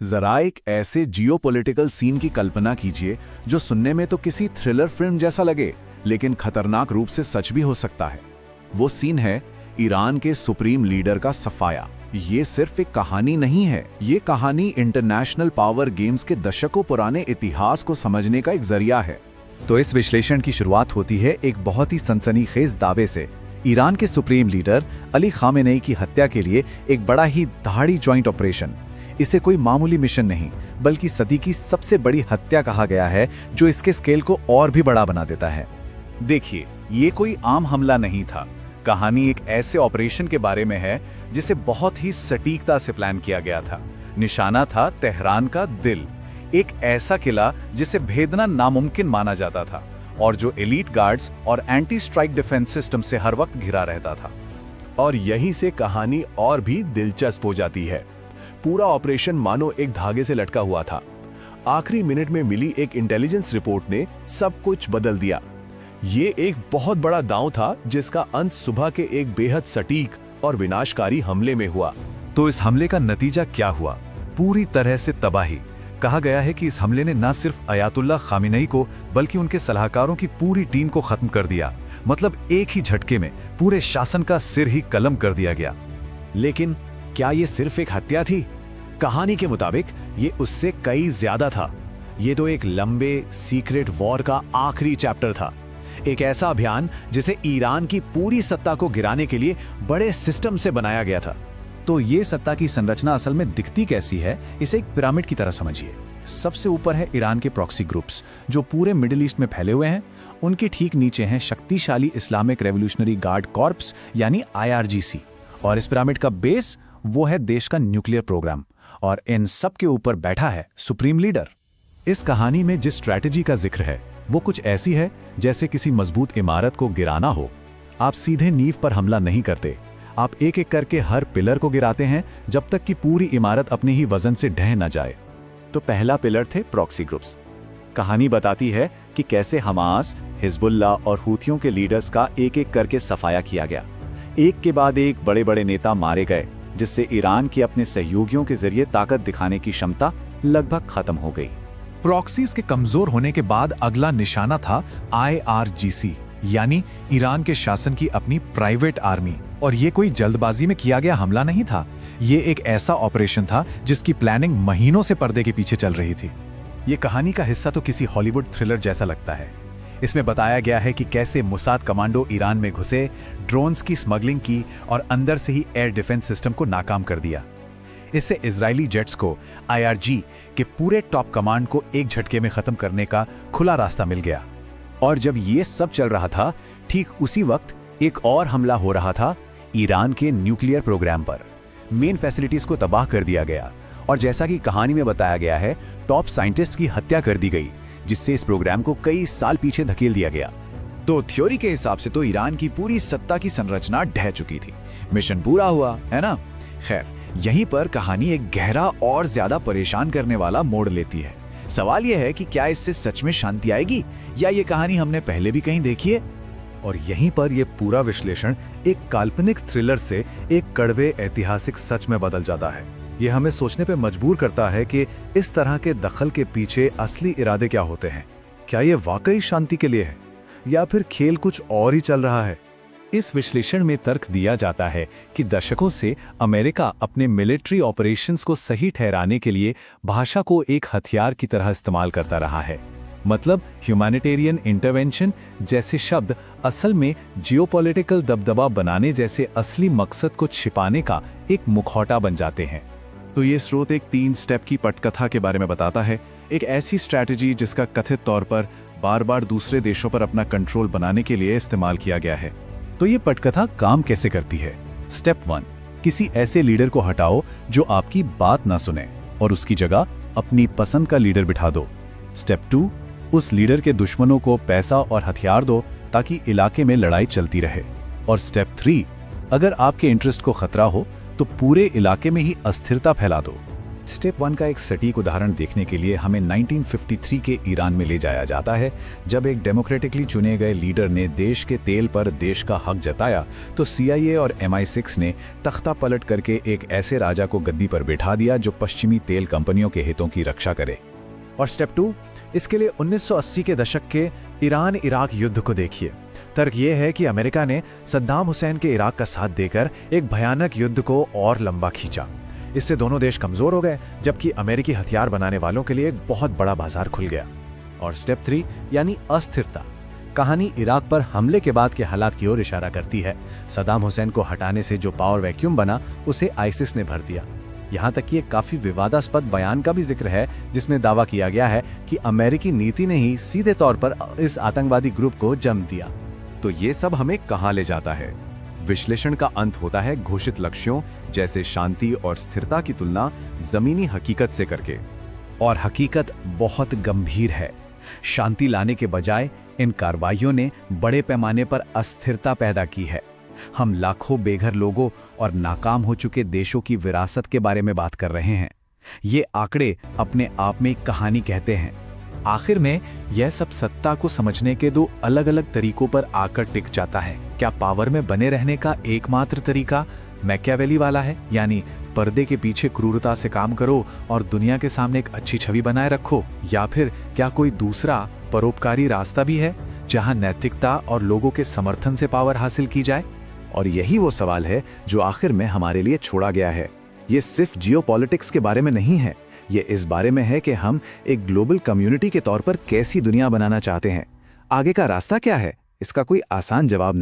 जरा एक ऐसे जियोपॉलिटिकल सीन की कल्पना कीजिए जो सुनने में तो किसी थ्रिलर फिल्म जैसा लगे, लेकिन खतरनाक रूप से सच भी हो सकता है। वो सीन है ईरान के सुप्रीम लीडर का सफाया। ये सिर्फ एक कहानी नहीं है, ये कहानी इंटरनेशनल पावर गेम्स के दशकों पुराने इतिहास को समझने का एक जरिया है। तो इस विश्लेषण की शुरुआत होती है एक बहुत ही सनसनीखेज दावे से। ईरान के सुप्रीम लीडर अली खामेनेई की हत्या के लिए एक बड़ा ही दहाड़ी जॉइंट ऑपरेशन। इसे कोई मामूली मिशन नहीं, बल्कि सदी की सबसे बड़ी हत्या कहा गया है, जो इसके स्केल को और भी बड़ा बना देता है। देखिए, ये कोई आम हमला नहीं था। कहानी एक ऐसे ऑपरेशन के बारे में है जिसे बहुत ही सटीकता से प्लान किया गया था। निशाना था तेहरान का दिल, एक ऐसा किला जिसे भेदना नामुमकिन माना जाता था और जो एलीट गार्ड्स और एंटी स्ट्राइक डिफेंस सिस्टम से हर वक्त घिरा रहता था। और यहीं से कहानी और भी दिलचस्प हो जाती है। पूरा ऑपरेशन मानो एक धागे से लटका हुआ था। आखिरी मिनट में मिली एक इंटेलिजेंस रिपोर्ट ने सब कुछ बदल दिया। ये एक बहुत बड़ा दांव था जिसका अंत सुबह के एक बेहद सटीक और विनाशकारी हमले में हुआ। तो इस हमले का नतीजा क्या हुआ? पूरी तरह से तबाही। कहा गया है कि इस हमले ने न सिर्फ अयातुल्ला खामेनेई को बल्कि उनके सलाहकारों की पूरी टीम को खत्म कर दिया। मतलब एक ही झटके में पूरे शासन का सिर ही कलम कर दिया गया। लेकिन क्या ये सिर्फ एक हत्या थी? कहानी के मुताबिक ये उससे कई ज्यादा था। ये तो एक लंबे सीक्रेट वॉर का आखिरी चैप्टर था, एक ऐसा अभियान जिसे ईरान की पूरी सत्ता को गिराने के लिए बड़े सिस्टम से बनाया गया था। तो ये सत्ता की संरचना असल में दिखती कैसी है, इसे एक पिरामिड की तरह समझिए। सबसे ऊपर है ईरान के प्रॉक्सी ग्रुप्स जो पूरे मिडिल ईस्ट में फैले हुए हैं। उनके ठीक नीचे हैं शक्तिशाली इस्लामिक रेवोल्यूशनरी गार्ड कॉर्प्स यानी IRGC, और इस पिरामिड का बेस वो है देश का न्यूक्लियर प्रोग्राम, और इन सब के ऊपर बैठा है सुप्रीम लीडर। इस कहानी में जिस स्ट्रैटेजी का जिक्र है वो कुछ ऐसी है जैसे किसी मजबूत इमारत को गिराना हो। आप सीधे नींव पर हमला नहीं करते, आप एक एक करके हर पिलर को गिराते हैं जब तक कि पूरी इमारत अपने ही वजन से ढह न जाए। तो पहला पिलर थे प्रॉक्सी ग्रुप्स। कहानी बताती है कि कैसे हमास, हिजबुल्ला और हूथियों के लीडर्स का एक एक करके सफाया किया गया। एक के बाद एक बड़े बड़े नेता मारे गए, जिससे ईरान की अपने सहयोगियों के जरिए ताकत दिखाने की क्षमता लगभग खत्म हो गई। प्रॉक्सीज के कमजोर होने के बाद अगला निशाना था IRGC यानी ईरान के शासन की अपनी प्राइवेट आर्मी। और ये कोई जल्दबाजी में किया गया हमला नहीं था, ये एक ऐसा ऑपरेशन था जिसकी प्लानिंग महीनों से पर्दे के पीछे चल रही थी। ये कहानी का हिस्सा तो किसी हॉलीवुड थ्रिलर जैसा लगता है। इसमें बताया गया है कि कैसे मुसाद कमांडो ईरान में घुसे, ड्रोन्स की स्मगलिंग की और अंदर से ही एयर डिफेंस सिस्टम को नाकाम कर दिया। इससे इजरायली जेट्स को IRG के पूरे टॉप कमांड को एक झटके में खत्म करने का खुला रास्ता मिल गया। और जब ये सब चल रहा था, ठीक उसी वक्त एक और हमला हो रहा था ईरान के न्यूक्लियर प्रोग्राम पर। मेन फैसिलिटीज को तबाह कर दिया गया और जैसा कि कहानी में बताया गया है, टॉप साइंटिस्ट की हत्या कर दी गई, जिससे इस प्रोग्राम को कई साल पीछे धकेल दिया गया। तो थ्योरी के हिसाब से तो ईरान की पूरी सत्ता की संरचना ढह चुकी थी, मिशन पूरा हुआ, है ना? खैर, यहीं पर कहानी एक गहरा और ज्यादा परेशान करने वाला मोड़ लेती है। सवाल यह है कि क्या इससे सच में शांति आएगी, या ये कहानी हमने पहले भी कहीं देखी है? और यहीं पर यह पूरा विश्लेषण एक काल्पनिक थ्रिलर से एक कड़वे ऐतिहासिक सच में बदल जाता है। यह हमें सोचने पे मजबूर करता है कि इस तरह के दखल के पीछे असली इरादे क्या होते हैं। क्या ये वाकई शांति के लिए है, या फिर खेल कुछ और ही चल रहा है? इस विश्लेषण में तर्क दिया जाता है कि दशकों से अमेरिका अपने मिलिट्री ऑपरेशंस को सही ठहराने के लिए भाषा को एक हथियार की तरह इस्तेमाल करता रहा है। मतलब ह्यूमैनिटेरियन इंटरवेंशन जैसे शब्द असल में जियोपॉलिटिकल दबदबा बनाने जैसे असली मकसद को छिपाने का एक मुखौटा बन जाते हैं। तो ये स्रोत एक 3 स्टेप की पटकथा के बारे में बताता है, एक ऐसी स्ट्रैटेजी जिसका कथित तौर पर बार बार दूसरे देशों पर अपना कंट्रोल बनाने के लिए इस्तेमाल किया गया है। तो ये पटकथा काम कैसे करती है? स्टेप 1, किसी ऐसे लीडर को हटाओ जो आपकी बात ना सुने और उसकी जगह अपनी पसंद का लीडर बिठा दो। स्टेप 2, उस लीडर के दुश्मनों को पैसा और हथियार दो ताकि इलाके में लड़ाई चलती रहे। और स्टेप 3, अगर आपके इंटरेस्ट को खतरा हो तो पूरे इलाके में ही अस्थिरता फैला दो। स्टेप 1 का एक सटीक उदाहरण देखने के लिए हमें 1953 के ईरान में ले जाया जाता है, जब एक डेमोक्रेटिकली चुने गए लीडर ने देश के तेल पर देश का हक जताया तो CIA और MI6 ने तख्ता पलट करके एक ऐसे राजा को गद्दी पर बिठा दिया जो पश्चिमी तेल कंपनियों के हितों की रक्षा करे। और स्टेप 2, इसके लिए 1980 के दशक के ईरान इराक युद्ध को देखिए। तर्क यह है कि अमेरिका ने सद्दाम हुसैन के इराक का साथ देकर एक भयानक युद्ध को और लंबा खींचा। इससे दोनों देश कमजोर हो गए, जबकि अमेरिकी हथियार बनाने वालों के लिए एक बहुत बड़ा बाजार खुल गया। और स्टेप 3 यानी अस्थिरता। कहानी इराक पर हमले के बाद के हालात की ओर इशारा करती है। सद्दाम हुसैन को हटाने से जो पावर वैक्यूम बना उसे आईसिस ने भर दिया। यहाँ तक कि एक काफी विवादास्पद बयान का भी जिक्र है, जिसमें दावा किया गया है कि अमेरिकी नीति ने ही सीधे तौर पर इस आतंकवादी ग्रुप को जन्म दिया। तो ये सब हमें कहाँ ले जाता है? विश्लेषण का अंत होता है घोषित लक्ष्यों जैसे शांति और स्थिरता की तुलना जमीनी हकीकत से करके। और हकीकत बहुत गंभीर है। शांति लाने के बजाय इन कार्रवाइयों ने बड़े पैमाने पर अस्थिरता पैदा की है। हम लाखों बेघर लोगों और नाकाम हो चुके देशों की विरासत के बारे में बात कर रहे हैं। ये आंकड़े अपने आप में एक कहानी कहते हैं। आखिर में यह सब सत्ता को समझने के दो अलग अलग तरीकों पर आकर टिक जाता है। क्या पावर में बने रहने का एकमात्र तरीका मैकियावेली वाला है, यानी पर्दे के पीछे क्रूरता से काम करो और दुनिया के सामने एक अच्छी छवि बनाए रखो, या फिर क्या कोई दूसरा परोपकारी रास्ता भी है जहां नैतिकता और लोगों के समर्थन से पावर हासिल की जाए? और यही वो सवाल है जो आखिर में हमारे लिए छोड़ा गया है। ये सिर्फ जियोपॉलिटिक्स के बारे में नहीं है, ये इस बारे में है कि हम एक ग्लोबल कम्युनिटी के तौर पर कैसी दुनिया बनाना चाहते हैं। आगे का रास्ता क्या है, इसका कोई आसान जवाब नहीं।